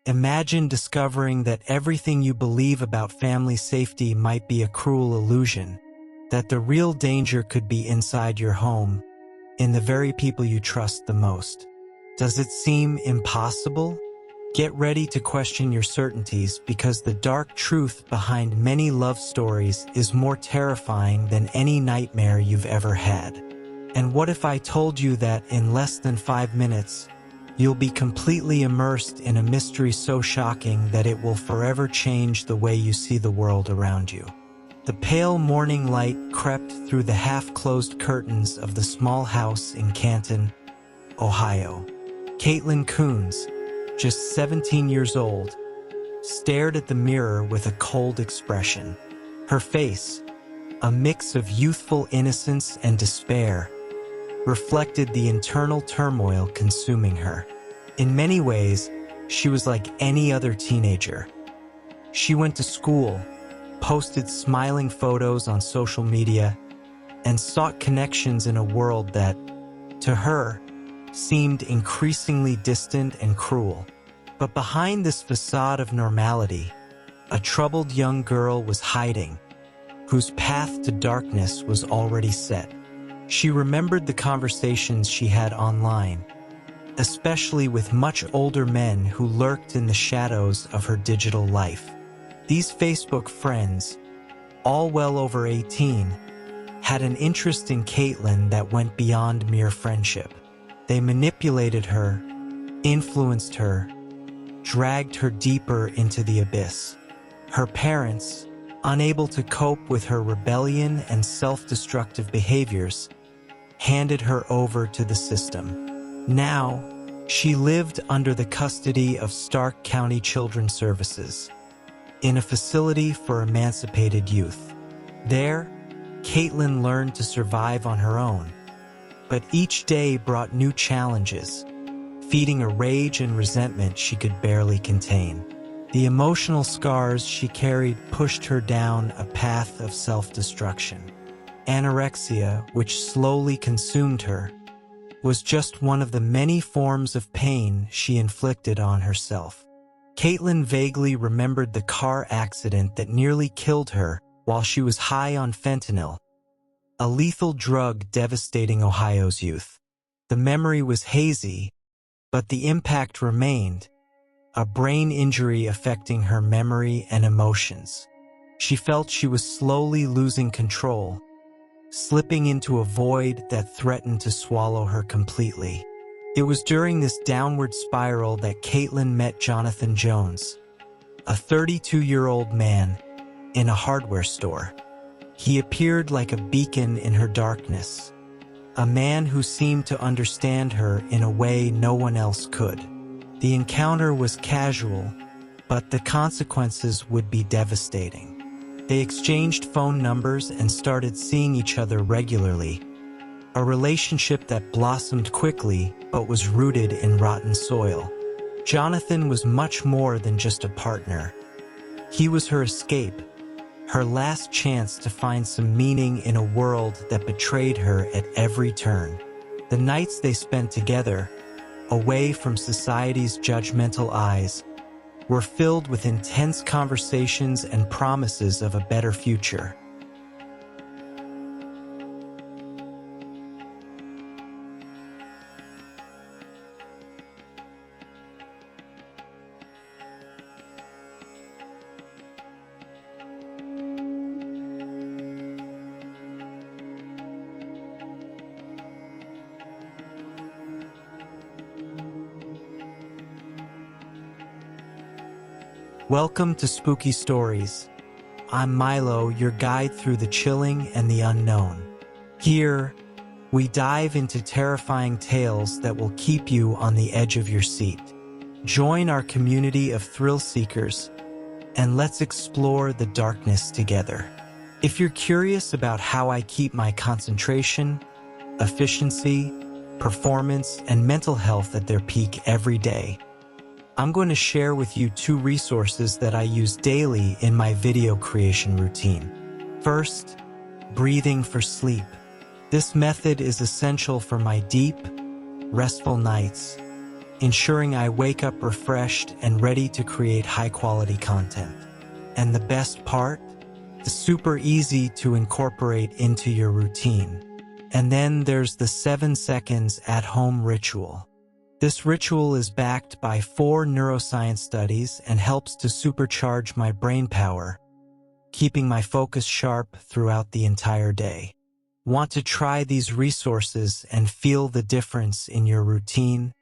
Imagine discovering that everything you believe about family safety might be a cruel illusion, that the real danger could be inside your home, in the very people you trust the most. Does it seem impossible? Get ready to question your certainties, because the dark truth behind many love stories is more terrifying than any nightmare you've ever had. And what if I told you that in less than 5 minutes, you'll be completely immersed in a mystery so shocking that it will forever change the way you see the world around you? The pale morning light crept through the half-closed curtains of the small house in Canton, Ohio. Caitlin Coons, just 17 years old, stared at the mirror with a cold expression. Her face, a mix of youthful innocence and despair, reflected the internal turmoil consuming her. In many ways, she was like any other teenager. She went to school, posted smiling photos on social media, and sought connections in a world that, to her, seemed increasingly distant and cruel. But behind this facade of normality, a troubled young girl was hiding, whose path to darkness was already set. She remembered the conversations she had online, especially with much older men who lurked in the shadows of her digital life. These Facebook friends, all well over 18, had an interest in Caitlin that went beyond mere friendship. They manipulated her, influenced her, dragged her deeper into the abyss. Her parents, unable to cope with her rebellion and self-destructive behaviors, handed her over to the system. Now, she lived under the custody of Stark County Children's Services, in a facility for emancipated youth. There, Caitlin learned to survive on her own, but each day brought new challenges, feeding a rage and resentment she could barely contain. The emotional scars she carried pushed her down a path of self-destruction. Anorexia, which slowly consumed her, was just one of the many forms of pain she inflicted on herself. Caitlin vaguely remembered the car accident that nearly killed her while she was high on fentanyl, a lethal drug devastating Ohio's youth. The memory was hazy, but the impact remained, a brain injury affecting her memory and emotions. She felt she was slowly losing control, slipping into a void that threatened to swallow her completely. It was during this downward spiral that Caitlin met Jonathan Jones, a 32-year-old man, in a hardware store. He appeared like a beacon in her darkness, a man who seemed to understand her in a way no one else could. The encounter was casual, but the consequences would be devastating. They exchanged phone numbers and started seeing each other regularly, a relationship that blossomed quickly but was rooted in rotten soil. Jonathan was much more than just a partner. He was her escape, her last chance to find some meaning in a world that betrayed her at every turn. The nights they spent together, away from society's judgmental eyes, were filled with intense conversations and promises of a better future. Welcome to Spooky Stories. I'm Milo, your guide through the chilling and the unknown. Here, we dive into terrifying tales that will keep you on the edge of your seat. Join our community of thrill seekers, and let's explore the darkness together. If you're curious about how I keep my concentration, efficiency, performance, and mental health at their peak every day, I'm going to share with you 2 resources that I use daily in my video creation routine. First, breathing for sleep. This method is essential for my deep, restful nights, ensuring I wake up refreshed and ready to create high-quality content. And the best part? It's super easy to incorporate into your routine. And then there's the 7 seconds at-home ritual. This ritual is backed by 4 neuroscience studies and helps to supercharge my brain power, keeping my focus sharp throughout the entire day. Want to try these resources and feel the difference in your routine?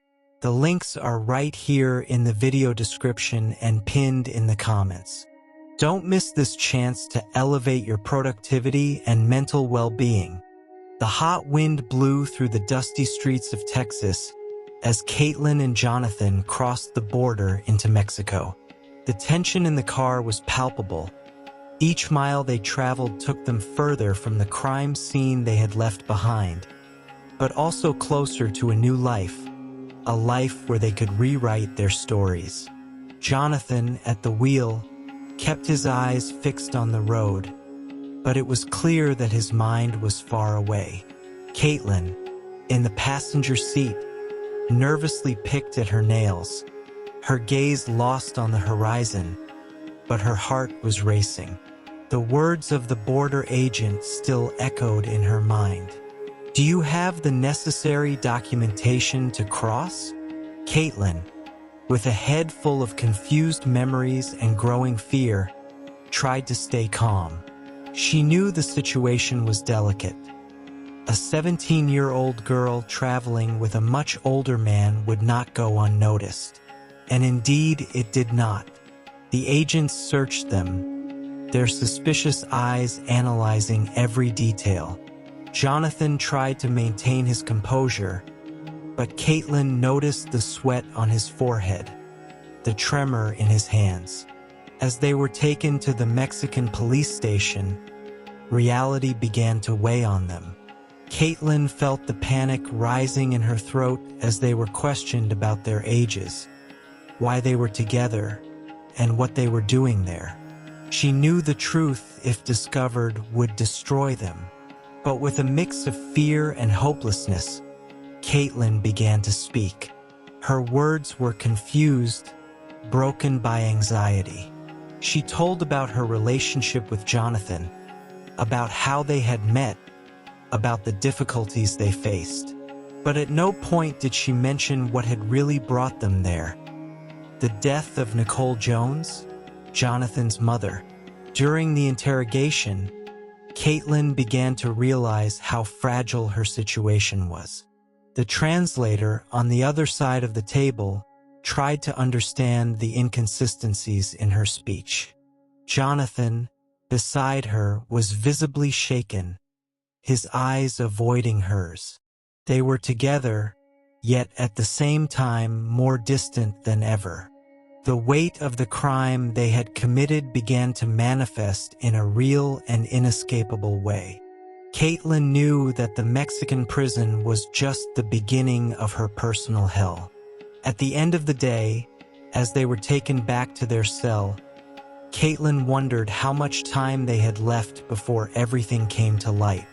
The links are right here in the video description and pinned in the comments. Don't miss this chance to elevate your productivity and mental well-being. The hot wind blew through the dusty streets of Texas as Caitlin and Jonathan crossed the border into Mexico. The tension in the car was palpable. Each mile they traveled took them further from the crime scene they had left behind, but also closer to a new life, a life where they could rewrite their stories. Jonathan, at the wheel, kept his eyes fixed on the road, but it was clear that his mind was far away. Caitlin, in the passenger seat, nervously picked at her nails, her gaze lost on the horizon, but her heart was racing. The words of the border agent still echoed in her mind. "Do you have the necessary documentation to cross?" Caitlin, with a head full of confused memories and growing fear, tried to stay calm. She knew the situation was delicate. A 17-year-old girl traveling with a much older man would not go unnoticed. And indeed, it did not. The agents searched them, their suspicious eyes analyzing every detail. Jonathan tried to maintain his composure, but Caitlin noticed the sweat on his forehead, the tremor in his hands. As they were taken to the Mexican police station, reality began to weigh on them. Caitlin felt the panic rising in her throat as they were questioned about their ages, why they were together, and what they were doing there. She knew the truth, if discovered, would destroy them. But with a mix of fear and hopelessness, Caitlin began to speak. Her words were confused, broken by anxiety. She told about her relationship with Jonathan, about how they had met, about the difficulties they faced. But at no point did she mention what had really brought them there. The death of Nicole Jones, Jonathan's mother. During the interrogation, Caitlin began to realize how fragile her situation was. The translator on the other side of the table tried to understand the inconsistencies in her speech. Jonathan, beside her, was visibly shaken, his eyes avoiding hers. They were together, yet at the same time more distant than ever. The weight of the crime they had committed began to manifest in a real and inescapable way. Caitlin knew that the Mexican prison was just the beginning of her personal hell. At the end of the day, as they were taken back to their cell, Caitlin wondered how much time they had left before everything came to light.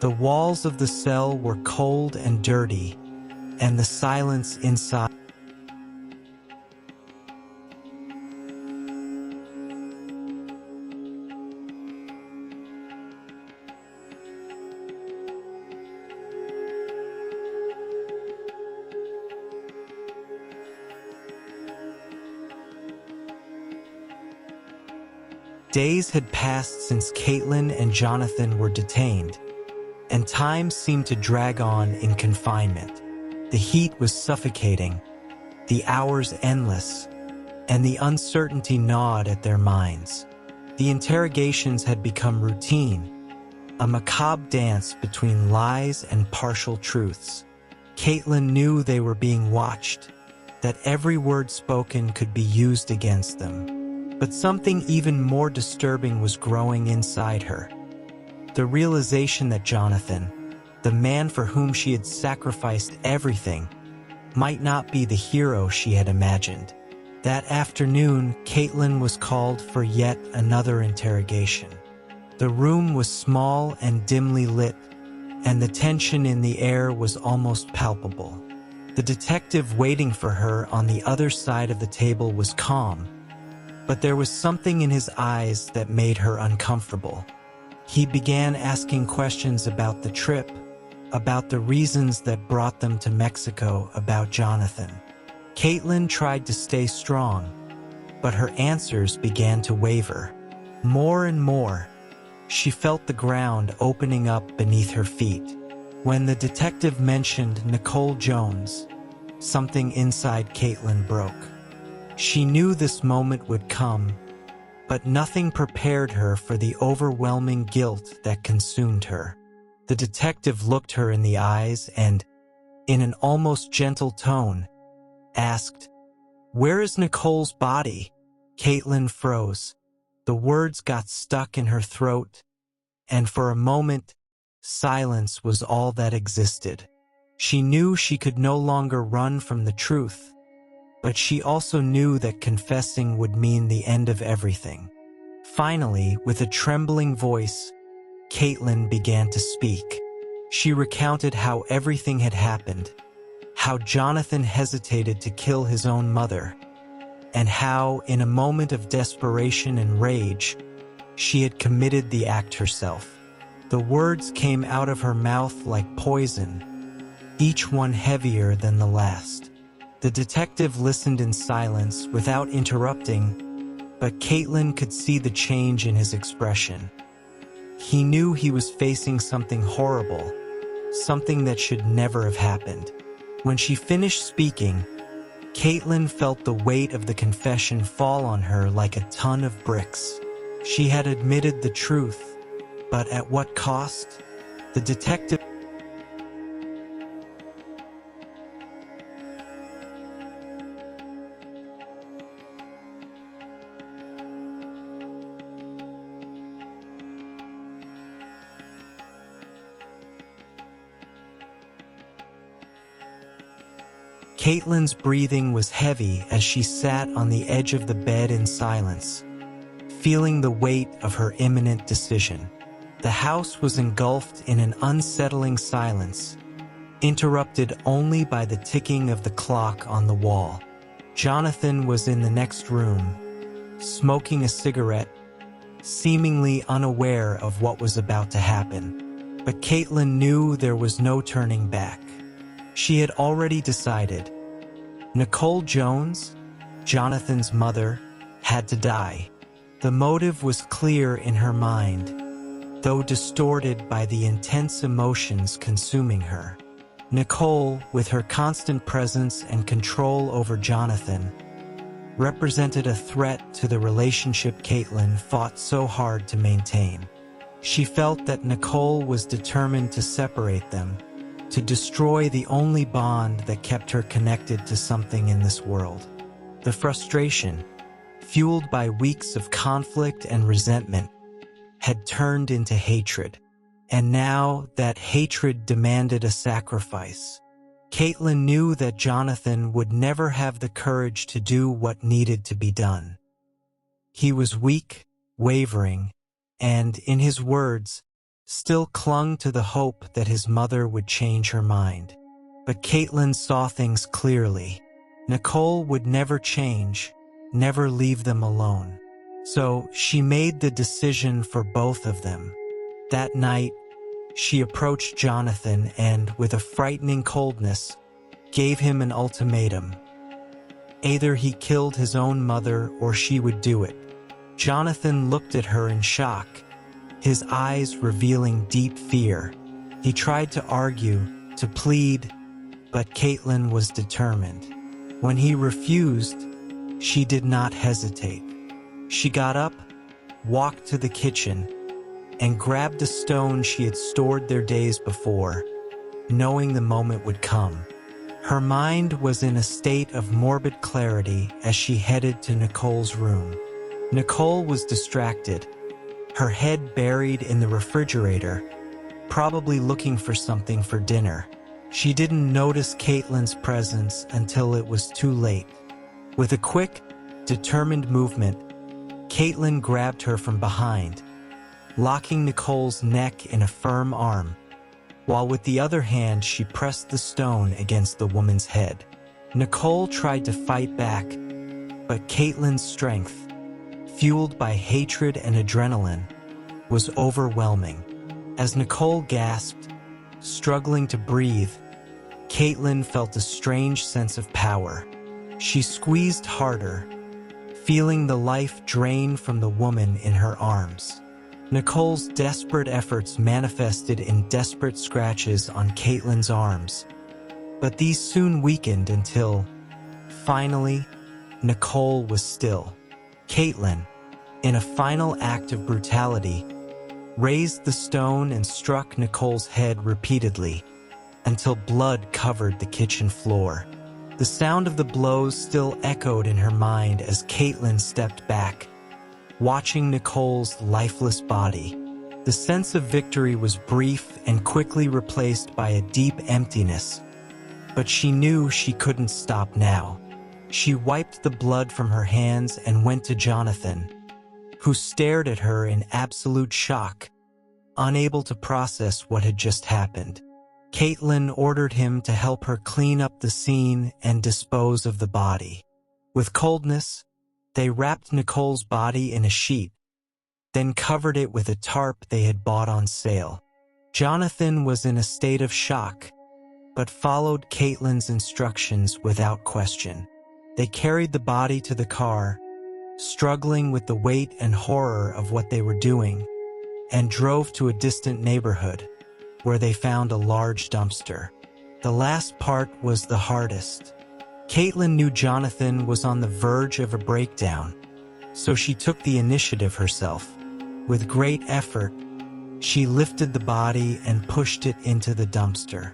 The walls of the cell were cold and dirty, and the silence inside Days had passed since Caitlin and Jonathan were detained, and time seemed to drag on in confinement. The heat was suffocating, the hours endless, and the uncertainty gnawed at their minds. The interrogations had become routine, a macabre dance between lies and partial truths. Caitlin knew they were being watched, that every word spoken could be used against them. But something even more disturbing was growing inside her. The realization that Jonathan, the man for whom she had sacrificed everything, might not be the hero she had imagined. That afternoon, Caitlin was called for yet another interrogation. The room was small and dimly lit, and the tension in the air was almost palpable. The detective waiting for her on the other side of the table was calm, but there was something in his eyes that made her uncomfortable. He began asking questions about the trip, about the reasons that brought them to Mexico, about Jonathan. Caitlin tried to stay strong, but her answers began to waver. More and more, she felt the ground opening up beneath her feet. When the detective mentioned Nicole Jones, something inside Caitlin broke. She knew this moment would come, but nothing prepared her for the overwhelming guilt that consumed her. The detective looked her in the eyes and, in an almost gentle tone, asked, "Where is Nicole's body?" Caitlin froze. The words got stuck in her throat, and for a moment, silence was all that existed. She knew she could no longer run from the truth, but she also knew that confessing would mean the end of everything. Finally, with a trembling voice, Caitlin began to speak. She recounted how everything had happened, how Jonathan hesitated to kill his own mother, and how, in a moment of desperation and rage, she had committed the act herself. The words came out of her mouth like poison, each one heavier than the last. The detective listened in silence without interrupting, but Caitlin could see the change in his expression. He knew he was facing something horrible, something that should never have happened. When she finished speaking, Caitlin felt the weight of the confession fall on her like a ton of bricks. She had admitted the truth, but at what cost? The detective Caitlin's breathing was heavy as she sat on the edge of the bed in silence, feeling the weight of her imminent decision. The house was engulfed in an unsettling silence, interrupted only by the ticking of the clock on the wall. Jonathan was in the next room, smoking a cigarette, seemingly unaware of what was about to happen. But Caitlin knew there was no turning back. She had already decided. Nicole Jones, Jonathan's mother, had to die. The motive was clear in her mind, though distorted by the intense emotions consuming her. Nicole, with her constant presence and control over Jonathan, represented a threat to the relationship Caitlin fought so hard to maintain. She felt that Nicole was determined to separate them, to destroy the only bond that kept her connected to something in this world. The frustration, fueled by weeks of conflict and resentment, had turned into hatred. And now that hatred demanded a sacrifice. Caitlin knew that Jonathan would never have the courage to do what needed to be done. He was weak, wavering, and, in his words, still clung to the hope that his mother would change her mind. But Caitlin saw things clearly. Nicole would never change, never leave them alone. So she made the decision for both of them. That night, she approached Jonathan and, with a frightening coldness, gave him an ultimatum. Either he killed his own mother or she would do it. Jonathan looked at her in shock, his eyes revealing deep fear. He tried to argue, to plead, but Caitlin was determined. When he refused, she did not hesitate. She got up, walked to the kitchen, and grabbed a stone she had stored there days before, knowing the moment would come. Her mind was in a state of morbid clarity as she headed to Nicole's room. Nicole was distracted, her head buried in the refrigerator, probably looking for something for dinner. She didn't notice Caitlin's presence until it was too late. With a quick, determined movement, Caitlin grabbed her from behind, locking Nicole's neck in a firm arm. while with the other hand she pressed the stone against the woman's head. Nicole tried to fight back, but Caitlin's strength, fueled by hatred and adrenaline, was overwhelming. As Nicole gasped, struggling to breathe, Caitlin felt a strange sense of power. She squeezed harder, feeling the life drain from the woman in her arms. Nicole's desperate efforts manifested in desperate scratches on Caitlin's arms, but these soon weakened until, finally, Nicole was still. Caitlin, in a final act of brutality, raised the stone and struck Nicole's head repeatedly until blood covered the kitchen floor. The sound of the blows still echoed in her mind as Caitlin stepped back, watching Nicole's lifeless body. The sense of victory was brief and quickly replaced by a deep emptiness, but she knew she couldn't stop now. She wiped the blood from her hands and went to Jonathan, who stared at her in absolute shock, unable to process what had just happened. Caitlin ordered him to help her clean up the scene and dispose of the body. With coldness, they wrapped Nicole's body in a sheet, then covered it with a tarp they had bought on sale. Jonathan was in a state of shock, but followed Caitlin's instructions without question. They carried the body to the car, struggling with the weight and horror of what they were doing, and drove to a distant neighborhood, where they found a large dumpster. The last part was the hardest. Caitlin knew Jonathan was on the verge of a breakdown, so she took the initiative herself. With great effort, she lifted the body and pushed it into the dumpster.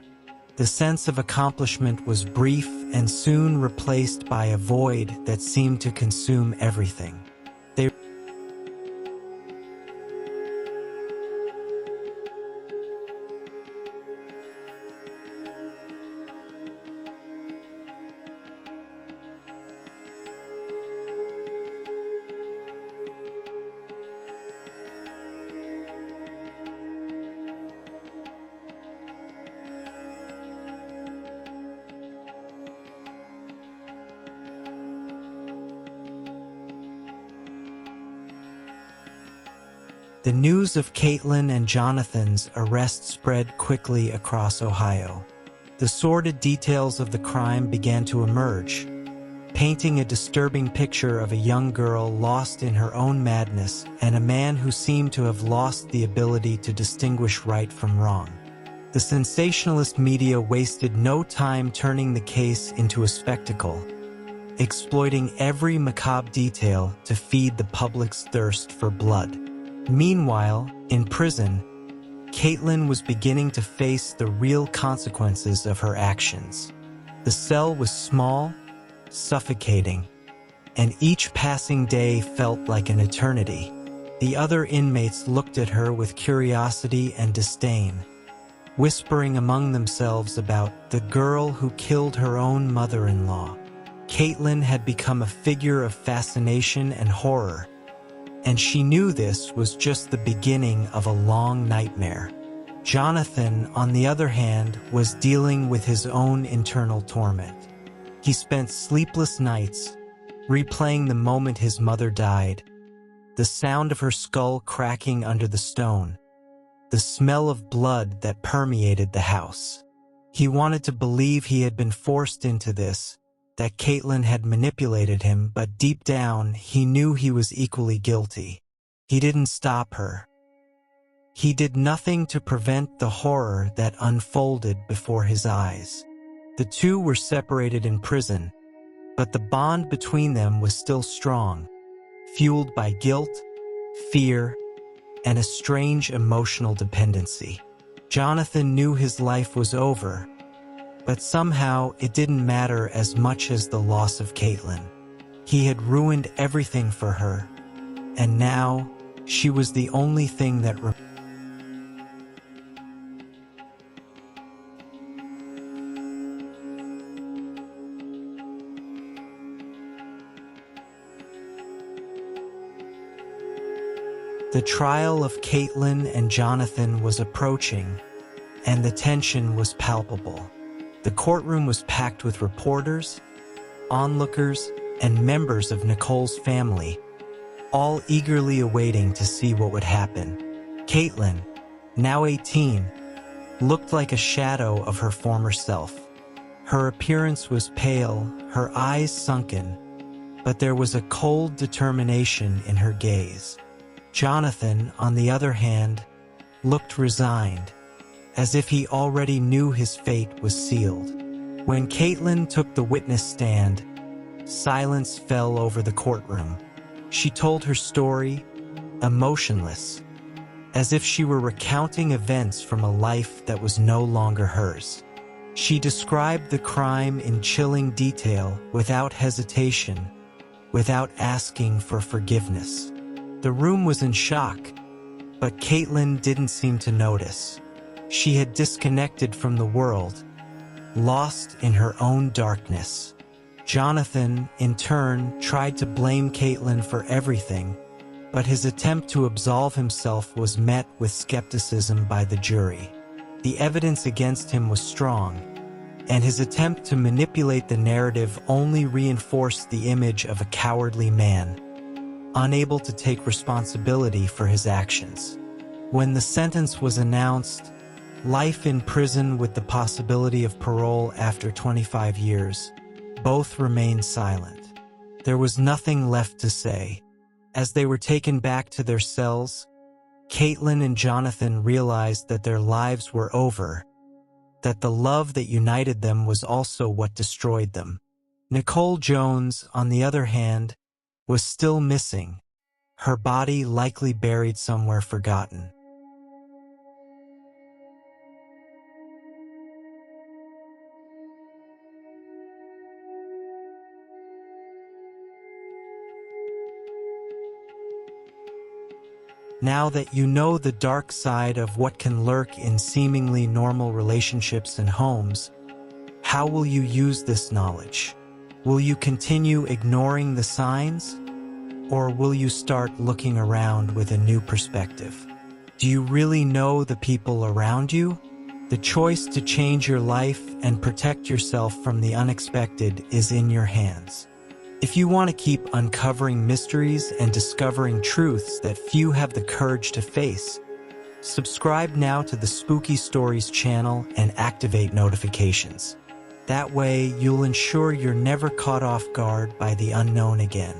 The sense of accomplishment was brief and soon replaced by a void that seemed to consume everything. The news of Caitlin and Jonathan's arrest spread quickly across Ohio. The sordid details of the crime began to emerge, painting a disturbing picture of a young girl lost in her own madness and a man who seemed to have lost the ability to distinguish right from wrong. The sensationalist media wasted no time turning the case into a spectacle, exploiting every macabre detail to feed the public's thirst for blood. Meanwhile, in prison, Caitlin was beginning to face the real consequences of her actions. The cell was small, suffocating, and each passing day felt like an eternity. The other inmates looked at her with curiosity and disdain, whispering among themselves about the girl who killed her own mother-in-law. Caitlin had become a figure of fascination and horror, and she knew this was just the beginning of a long nightmare. Jonathan, on the other hand, was dealing with his own internal torment. He spent sleepless nights, replaying the moment his mother died, the sound of her skull cracking under the stone, the smell of blood that permeated the house. He wanted to believe he had been forced into this, that Caitlin had manipulated him, but deep down, he knew he was equally guilty. He didn't stop her. He did nothing to prevent the horror that unfolded before his eyes. The two were separated in prison, but the bond between them was still strong, fueled by guilt, fear, and a strange emotional dependency. Jonathan knew his life was over, but somehow it didn't matter as much as the loss of Caitlin. He had ruined everything for her, and now she was the only thing that remained. The trial of Caitlin and Jonathan was approaching, and the tension was palpable. The courtroom was packed with reporters, onlookers, and members of Nicole's family, all eagerly awaiting to see what would happen. Caitlin, now 18, looked like a shadow of her former self. Her appearance was pale, her eyes sunken, but there was a cold determination in her gaze. Jonathan, on the other hand, looked resigned, as if he already knew his fate was sealed. When Caitlin took the witness stand, silence fell over the courtroom. She told her story, emotionless, as if she were recounting events from a life that was no longer hers. She described the crime in chilling detail, without hesitation, without asking for forgiveness. The room was in shock, but Caitlin didn't seem to notice. She had disconnected from the world, lost in her own darkness. Jonathan, in turn, tried to blame Caitlin for everything, but his attempt to absolve himself was met with skepticism by the jury. The evidence against him was strong, and his attempt to manipulate the narrative only reinforced the image of a cowardly man, unable to take responsibility for his actions. When the sentence was announced, life in prison with the possibility of parole after 25 years, both remained silent. There was nothing left to say. As they were taken back to their cells, Caitlin and Jonathan realized that their lives were over, that the love that united them was also what destroyed them. Nicole Jones, on the other hand, was still missing, her body likely buried somewhere forgotten. Now that you know the dark side of what can lurk in seemingly normal relationships and homes, how will you use this knowledge? Will you continue ignoring the signs? Or will you start looking around with a new perspective? Do you really know the people around you? The choice to change your life and protect yourself from the unexpected is in your hands. If you want to keep uncovering mysteries and discovering truths that few have the courage to face, subscribe now to the Spooky Stories channel and activate notifications. That way, you'll ensure you're never caught off guard by the unknown again.